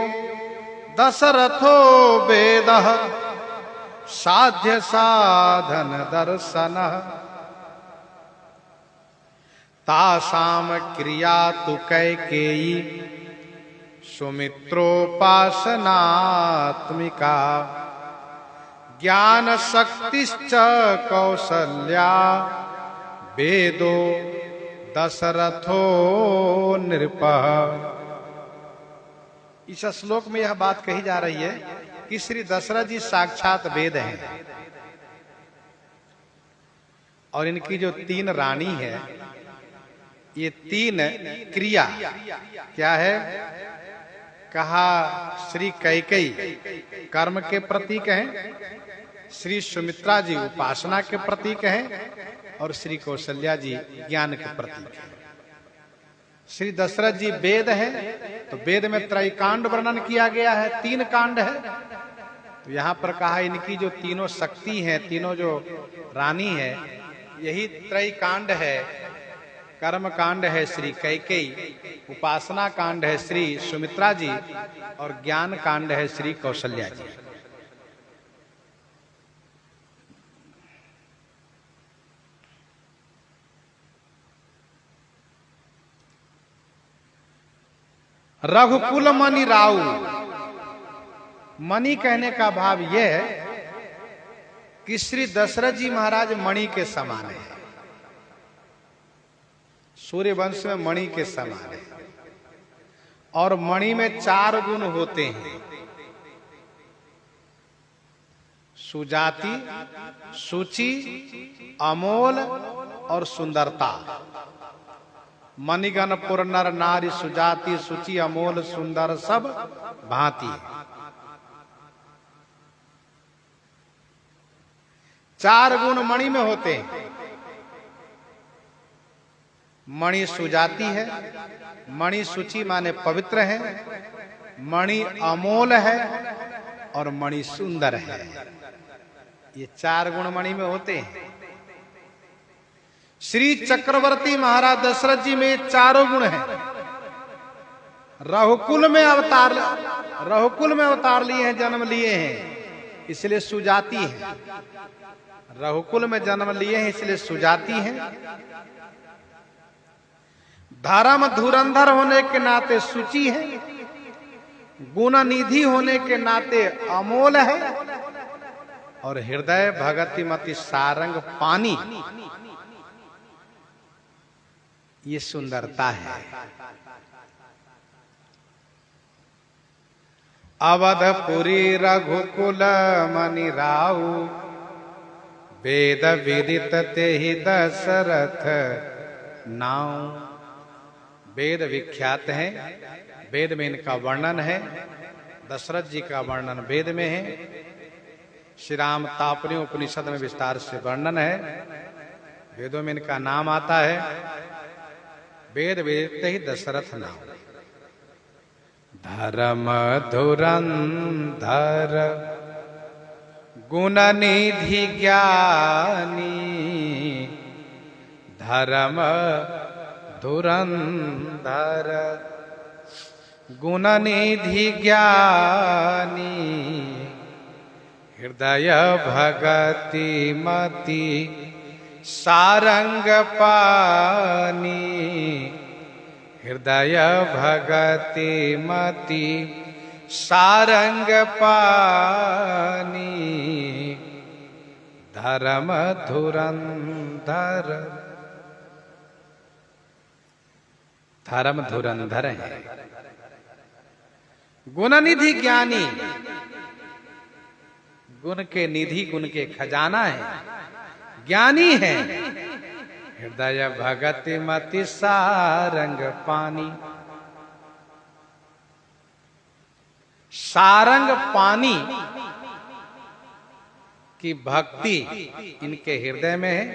Speaker 1: दशरथो वेदः, साध्य साधन दर्शनः, तासाम क्रिया तु कैकेयी, सुमित्रोपासनात्मिका, ज्ञान शक्तिश्च कौसल्या, वेदो दशरथो नृपः। इस श्लोक में यह बात कही जा रही है कि श्री दशरथ जी साक्षात वेद हैं और इनकी जो 3 रानी है, ये 3 क्रिया क्या है? कहा श्री कैकेयी कर्म के प्रतीक हैं, श्री सुमित्रा जी उपासना के प्रतीक हैं और श्री कौशल्या जी ज्ञान के प्रतीक हैं। श्री दशरथ जी वेद है, तो वेद में त्रैकांड वर्णन किया गया है, 3 कांड है। तो यहाँ पर कहा इनकी जो तीनों शक्ति हैं, तीनों जो रानी है, यही त्रैकांड है। कर्म कांड है श्री कैकेयी, उपासना कांड है श्री सुमित्रा जी और ज्ञान कांड है श्री कौशल्या जी। रघुकुल मणि राउ। मणि कहने का भाव यह है कि श्री दशरथ जी महाराज मणि के समान है, सूर्य वंश में मणि के समान है। और मणि में 4 गुण होते हैं, सुजाति, सुचि, अमोल और सुंदरता। मणिगण पुर नर नारी, सुजाति सुचि अमोल सुंदर सब भांति। 4 गुण मणि में होते हैं। मणि सुजाति है, मणि सुचि माने पवित्र है, मणि अमोल है और मणि सुंदर है। ये 4 गुण मणि में होते हैं। श्री चक्रवर्ती महाराज दशरथ जी में 4 गुण हैं। रघुकुल में अवतार लिए हैं, जन्म लिए हैं, इसलिए सुजाति है। रघुकुल में जन्म लिए हैं इसलिए सुजाति हैं। धर्म धुरंधर होने के नाते सुचि है, गुण निधि होने के नाते अमोल है और हृदय भगति मति सारंग पानी, ये सुंदरता है। अवधपुरी रघुकुल मणि राउ, वेद विदित तेहि दशरथ नाउ। वेद विख्यात हैं, वेद में इनका वर्णन है। दशरथ जी का वर्णन वेद में है। श्री राम तापनी उपनिषद में विस्तार से वर्णन है। वेदों में इनका नाम आता है। वेद विदित ही दशरथ नाम। धर्म धुरंधर गुण निधि ज्ञानी, धर्म धुरंधर गुण निधि ज्ञानी, हृदय भगति मति सारंग पानी, हृदय भगति मति सारंग पानी, धर्म धुरंधर। धर्म धुरंधर है, गुण निधि ज्ञानी, गुण के निधि, गुण के खजाना है, ज्ञानी है। हृदय भगति मति सारंग पानी। सारंग पानी की भक्ति इनके हृदय में है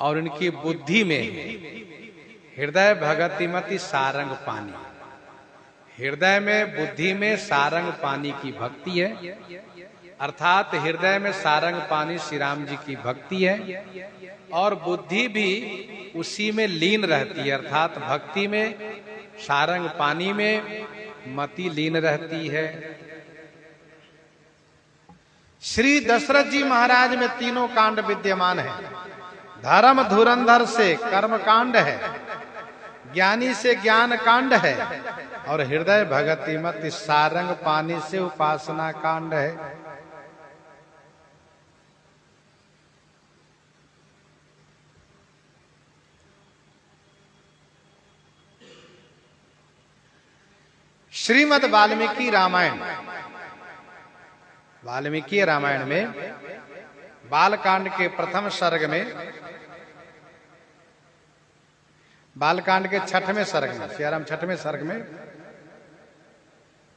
Speaker 1: और इनकी बुद्धि में है। हृदय भगति मति सारंग पानी, हृदय में बुद्धि में सारंग पानी की भक्ति है, अर्थात हृदय में सारंग पानी श्री राम जी की भक्ति है और बुद्धि भी उसी में लीन रहती है, अर्थात भक्ति में सारंग पानी में मति लीन रहती है। श्री दशरथ जी महाराज में तीनों कांड विद्यमान है। धर्म धुरंधर से कर्म कांड है, ज्ञानी से ज्ञान कांड है और हृदय भगति मति सारंग पानी से उपासना कांड है। श्रीमद् वाल्मीकि रामायण, वाल्मीकि रामायण में बालकांड के प्रथम सर्ग में, बालकांड के 6वें सर्ग में, सियाराम 6वें सर्ग में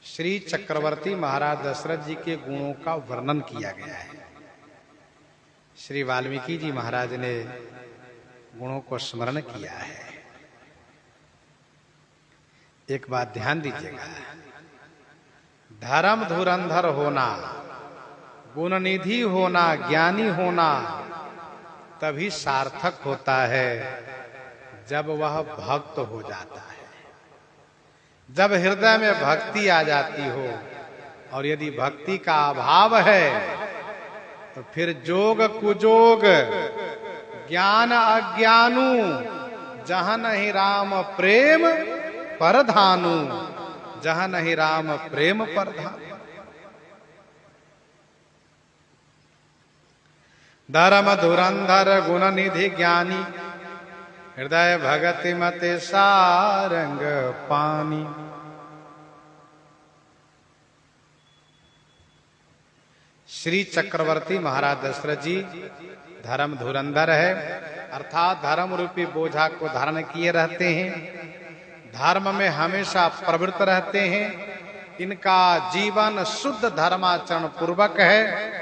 Speaker 1: श्री चक्रवर्ती महाराज दशरथ जी के गुणों का वर्णन किया गया है। श्री वाल्मीकि जी महाराज ने गुणों को स्मरण किया है। एक बात ध्यान दीजिएगा, धर्म धुरंधर होना, गुण निधि होना, ज्ञानी होना तभी सार्थक होता है जब वह भक्त हो जाता है, जब हृदय में भक्ति आ जाती हो। और यदि भक्ति का अभाव है तो फिर जोग कुजोग, ज्ञान अज्ञानू, जहां नहीं राम प्रेम पर धानु, जहाँ नहीं राम प्रेम पर धानु। धर्म धुरंधर गुण निधि ज्ञानी, हृदय भगति मते सारंग पानी। श्री चक्रवर्ती महाराज दशरथ जी धर्म धुरंधर है, अर्थात धर्म रूपी बोझा को धारण किए रहते हैं, धर्म में हमेशा प्रवृत्त रहते हैं। इनका जीवन शुद्ध धर्माचरण पूर्वक है।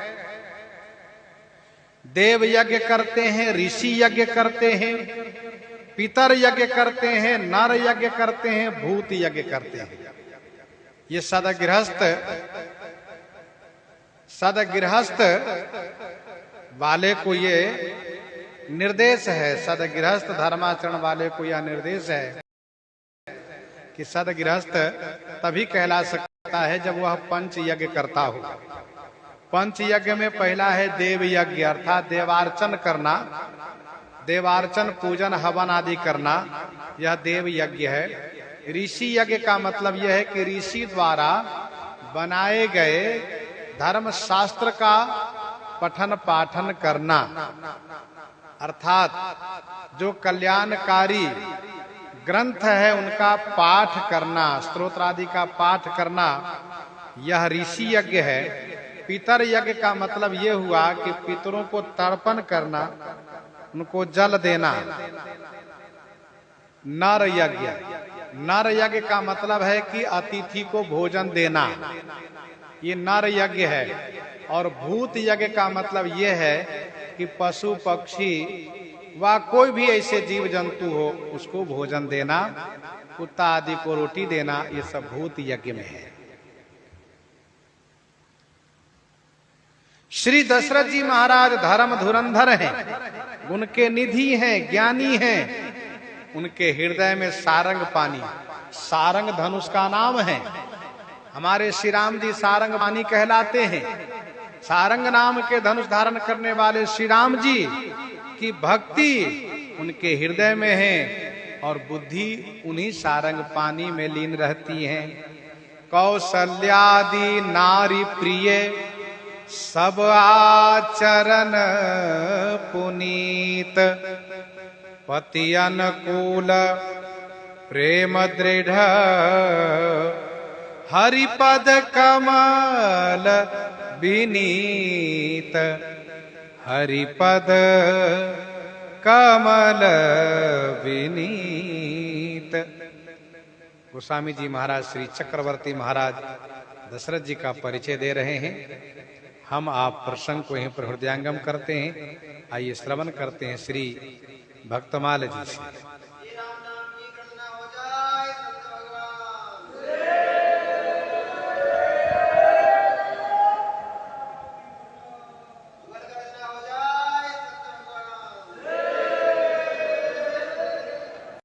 Speaker 1: देव यज्ञ करते हैं, ऋषि यज्ञ करते हैं, पितर यज्ञ करते हैं, नर यज्ञ करते हैं, भूत यज्ञ करते हैं। ये सदगृहस्थ वाले को ये निर्देश है, सदगृहस्थ धर्माचरण वाले को यह निर्देश है कि सदगृहस्थ तभी कहला सकता है जब वह पंच यज्ञ करता हो। पंच यज्ञ में पहला है देव यज्ञ, अर्थात देवार्चन करना, देवार्चन पूजन हवन आदि करना, यह देव यज्ञ है। ऋषि यज्ञ का मतलब यह है कि ऋषि द्वारा बनाए गए धर्म शास्त्र का पठन पाठन करना, अर्थात जो कल्याणकारी ग्रंथ है उनका पाठ करना, स्तोत्र आदि का पाठ करना, यह ऋषि यज्ञ है। पितर यज्ञ का मतलब ये हुआ कि पितरों को तर्पण करना, उनको जल देना। नर यज्ञ, नर यज्ञ का मतलब है कि अतिथि को भोजन देना, ये नर यज्ञ है। और भूत यज्ञ का मतलब ये है कि पशु पक्षी व कोई भी ऐसे जीव जंतु हो उसको भोजन देना, कुत्ता आदि को रोटी देना, ये सब भूत यज्ञ में है। श्री दशरथ जी महाराज धर्म धुरंधर हैं, गुण के निधि हैं, ज्ञानी हैं। उनके हृदय में सारंग पानी, सारंग धनुष का नाम है। हमारे श्री राम जी सारंग पानी कहलाते हैं। सारंग नाम के धनुष धारण करने वाले श्री राम जी की भक्ति उनके हृदय में है और बुद्धि उन्हीं सारंग पानी में लीन रहती है। कौशल्यादि नारी प्रिय, सब आचरण पुनीत, पति अनुकूल प्रेम दृढ़, हरिपद कमल विनीत, हरिपद कमल विनीत। गोस्वामी जी महाराज श्री चक्रवर्ती महाराज दशरथ जी का परिचय दे रहे हैं। हम आप प्रसंग को यहीं पर हृदयंगम करते हैं। आइए श्रवण करते हैं श्री भक्तमाल जी से।